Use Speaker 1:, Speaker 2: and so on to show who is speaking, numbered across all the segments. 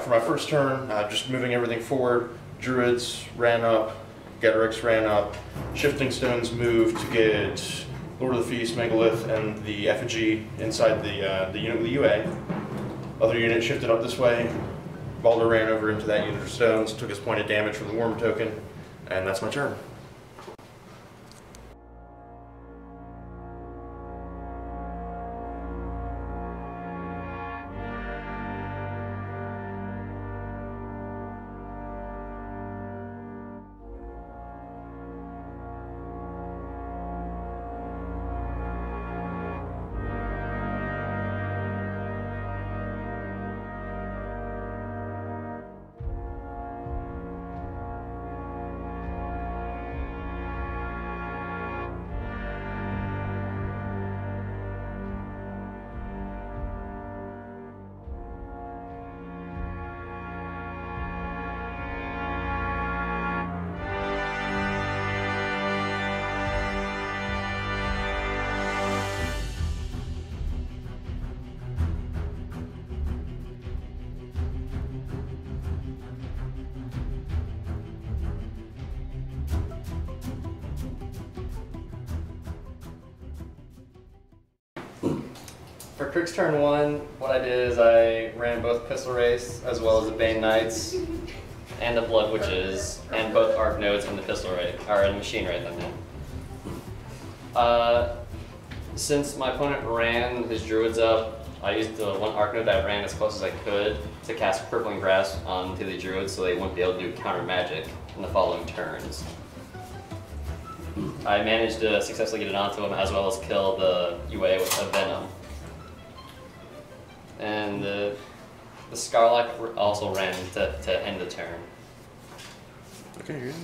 Speaker 1: for my first turn, just moving everything forward. Druids ran up, Ghetorix ran up, Shifting Stones moved to get Lord of the Feast, Megalith, and the effigy inside the unit with the UA. Other unit shifted up this way. Baldur ran over into that unit of stones, took his point of damage from the Worm token, and that's my turn.
Speaker 2: For Cryx turn 1, what I did is I ran both Pistol Wraiths as well as the Bane Knights and the Blood Witches and both Arc Nodes in the Pistol Wraith, or in Machine Wraith, I mean. Since my opponent ran his Druids up, I used the one Arc Node that I ran as close as I could to cast Crippling Grasp onto the Druids so they wouldn't be able to do counter magic in the following turns. I managed to successfully get it onto him as well as kill the UA with a Venom. And the Skarlock also ran to end the turn.
Speaker 1: Okay, you're good.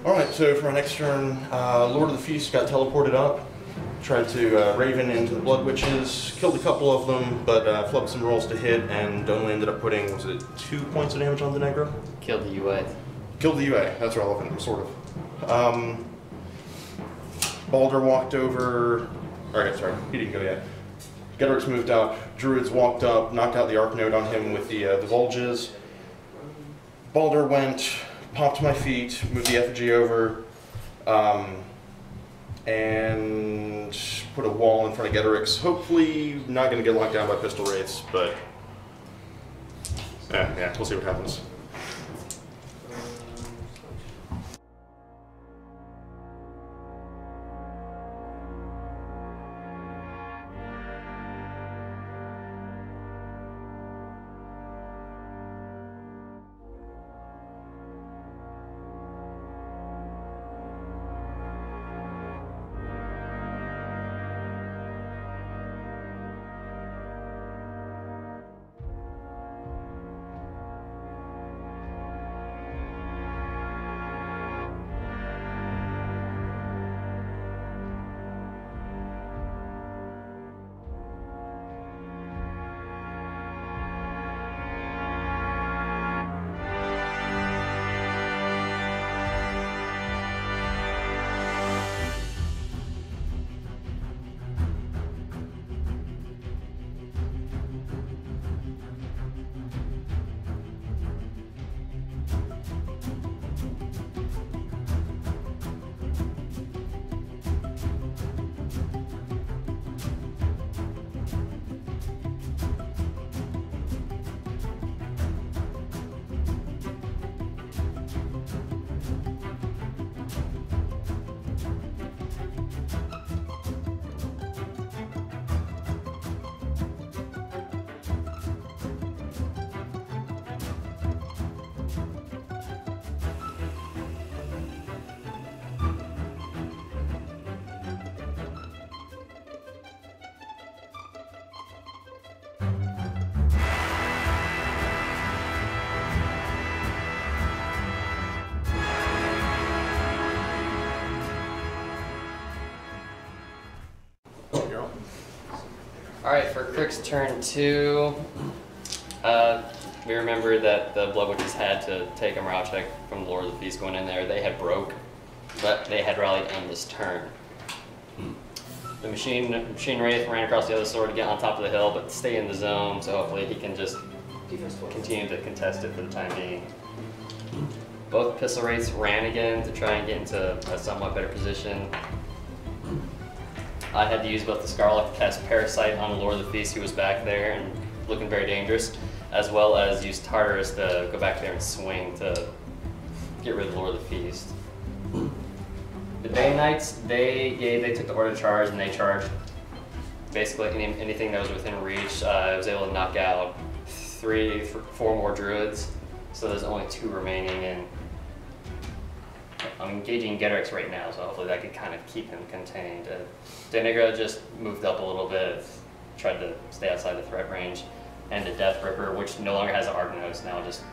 Speaker 1: Alright, so for my next turn, Lord of the Feast got teleported up, tried to Raven into the Blood Witches, killed a couple of them, but flubbed some rolls to hit, and only ended up putting, was it 2 points of damage on Deneghra?
Speaker 2: Killed the UA.
Speaker 1: Killed the UA, that's relevant, sort of. Baldur walked over, alright, sorry, he didn't go yet. Ghetorix moved up, Druids walked up, knocked out the Arc Node on him with the Vulges. Baldur went, popped my feet, moved the effigy over, and put a wall in front of Ghetorix. Hopefully not going to get locked down by Pistol Wraiths, but yeah, we'll see what happens.
Speaker 2: Alright, for Cryx turn 2, we remember that the Blood Witches had to take a morale check from the Lord of the Feast going in there. They had broke, but they had rallied on this turn. The Machine Wraith ran across the other sword to get on top of the hill, but stay in the zone, so hopefully he can just continue to contest it for the time being. Both Pistol Wraiths ran again to try and get into a somewhat better position. I had to use both the Skarlock to cast Parasite on the Lord of the Feast, who was back there and looking very dangerous, as well as use Tartarus to go back there and swing to get rid of the Lord of the Feast. The Bane Knights, they took the order to charge and they charged basically anything that was within reach. I was able to knock out 4 more Druids, so there's only 2 remaining, and I'm engaging Ghetorix right now, so hopefully that could kind of keep him contained. Deneghra just moved up a little bit, tried to stay outside the threat range, and the Deathripper, which no longer has an arc node, is now just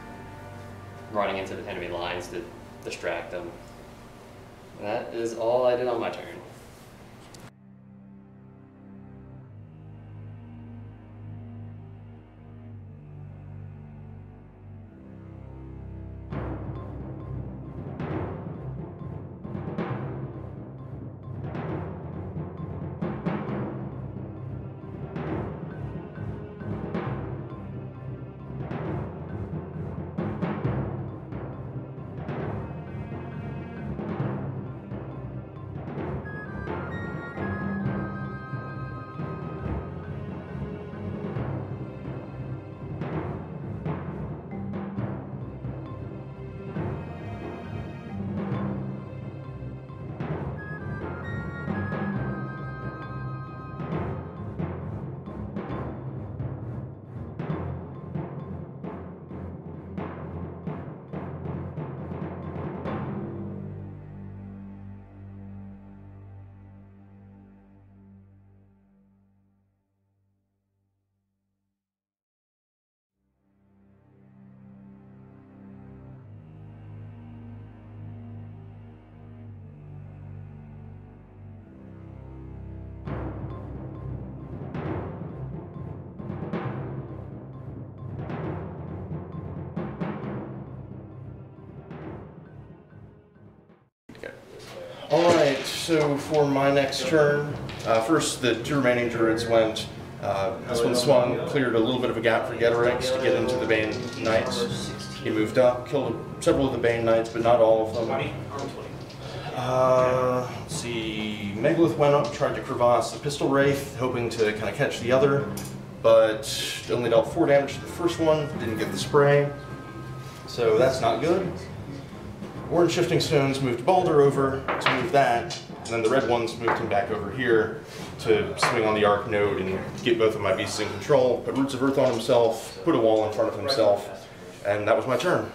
Speaker 2: running into the enemy lines to distract them. And that is all I did on my turn.
Speaker 1: Alright, so for my next turn, first the 2 remaining Druids went. This one swung, cleared a little bit of a gap for Ghetorix to get into the Bane Knights. He moved up, killed several of the Bane Knights, but not all of them. Let's see, Megalith went up, tried to crevasse the Pistol Wraith, hoping to kind of catch the other, but only dealt 4 damage to the first one, didn't get the spray, so that's not good. Orange Shifting Stones moved Baldur over to move that, and then the red ones moved him back over here to swing on the Arc Node and get both of my beasts in control, put Roots of Earth on himself, put a wall in front of himself, and that was my turn.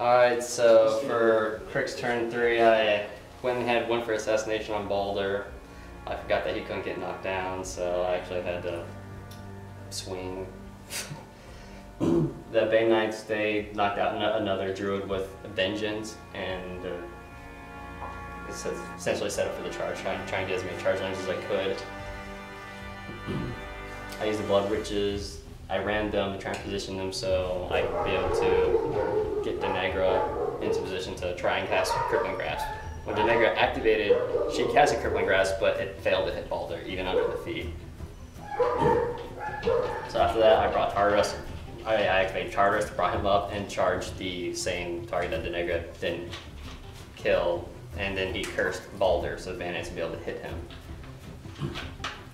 Speaker 2: Alright, so for Cryx turn 3, I went and had one for assassination on Baldur. I forgot that he couldn't get knocked down, so I actually had to swing. The Bane Knights, they knocked out another Druid with Vengeance, and it's essentially set up for the charge, trying to get as many charge lanes as I could. I used the Blood Witches. I ran them to try and position them so I could be able to get Deneghra into position to try and cast Crippling Grasp. When Deneghra activated, she casted Crippling Grasp, but it failed to hit Baldur, even under the feet. So after that, I brought Tartarus. I activated Tartarus, brought him up, and charged the same target that Deneghra didn't kill, and then he cursed Baldur, so the Bane Knights would be able to hit him.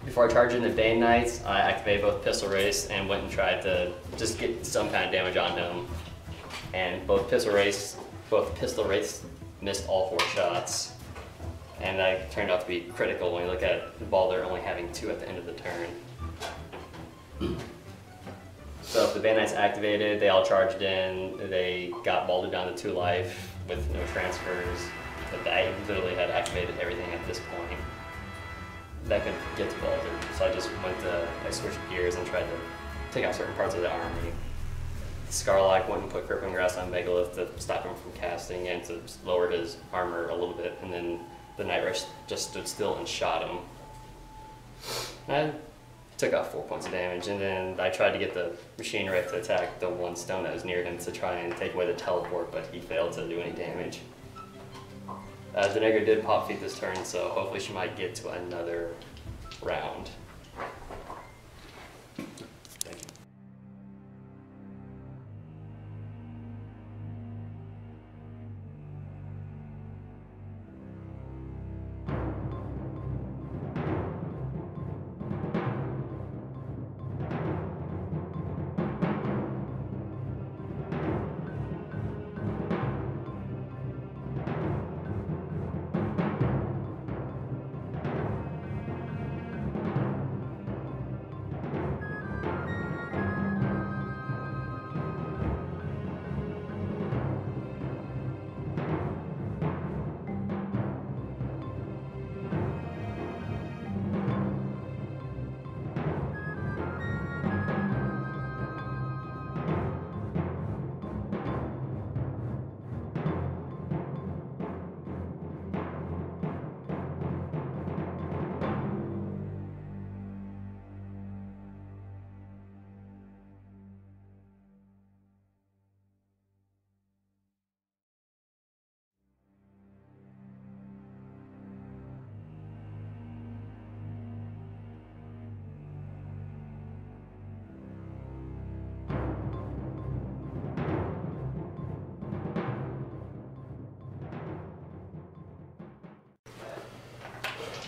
Speaker 2: Before I charged in the Bane Knights, I activated both Pistol Wraiths and went and tried to just get some kind of damage on him. And both Pistol Wraiths missed all 4 shots. And that turned out to be critical when you look at Baldur only having 2 at the end of the turn. So if the Bane Knights activated, they all charged in, they got Baldur down to 2 life with no transfers. But I literally had activated everything at this point that could get to Baldur. So I switched gears and tried to take out certain parts of the army. Skarlock went and put Crippling Grasp on Megalith to stop him from casting and to lower his armor a little bit, and then the Nightwretch just stood still and shot him. I took out 4 points of damage, and then I tried to get the Machine Wraith to attack the one stone that was near him to try and take away the teleport, but he failed to do any damage. Deneghra did pop feet this turn, so hopefully she might get to another round. Thank you.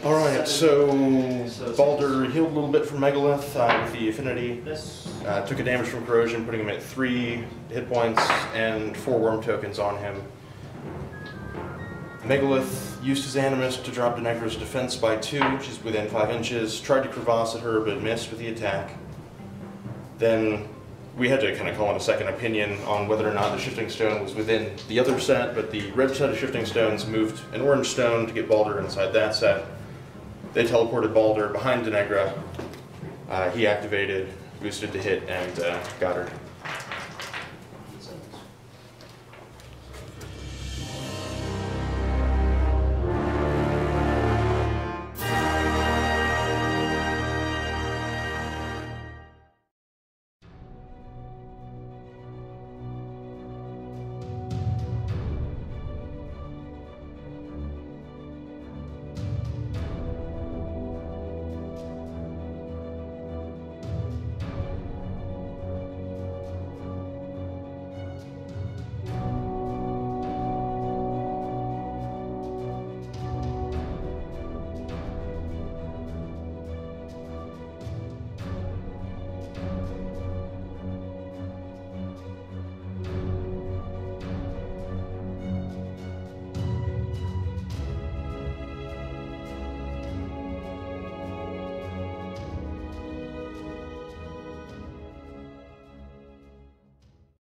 Speaker 1: Alright, so Baldur healed a little bit from Megalith with the Affinity. Took a damage from Corrosion, putting him at 3 hit points and 4 Worm tokens on him. Megalith used his Animus to drop Deneghra's defense by 2. She's within 5 inches. Tried to crevasse at her, but missed with the attack. Then we had to kind of call in a second opinion on whether or not the Shifting Stone was within the other set, but the red set of Shifting Stones moved an orange stone to get Baldur inside that set. They teleported Baldur behind Deneghra. He activated, boosted to hit, and got her.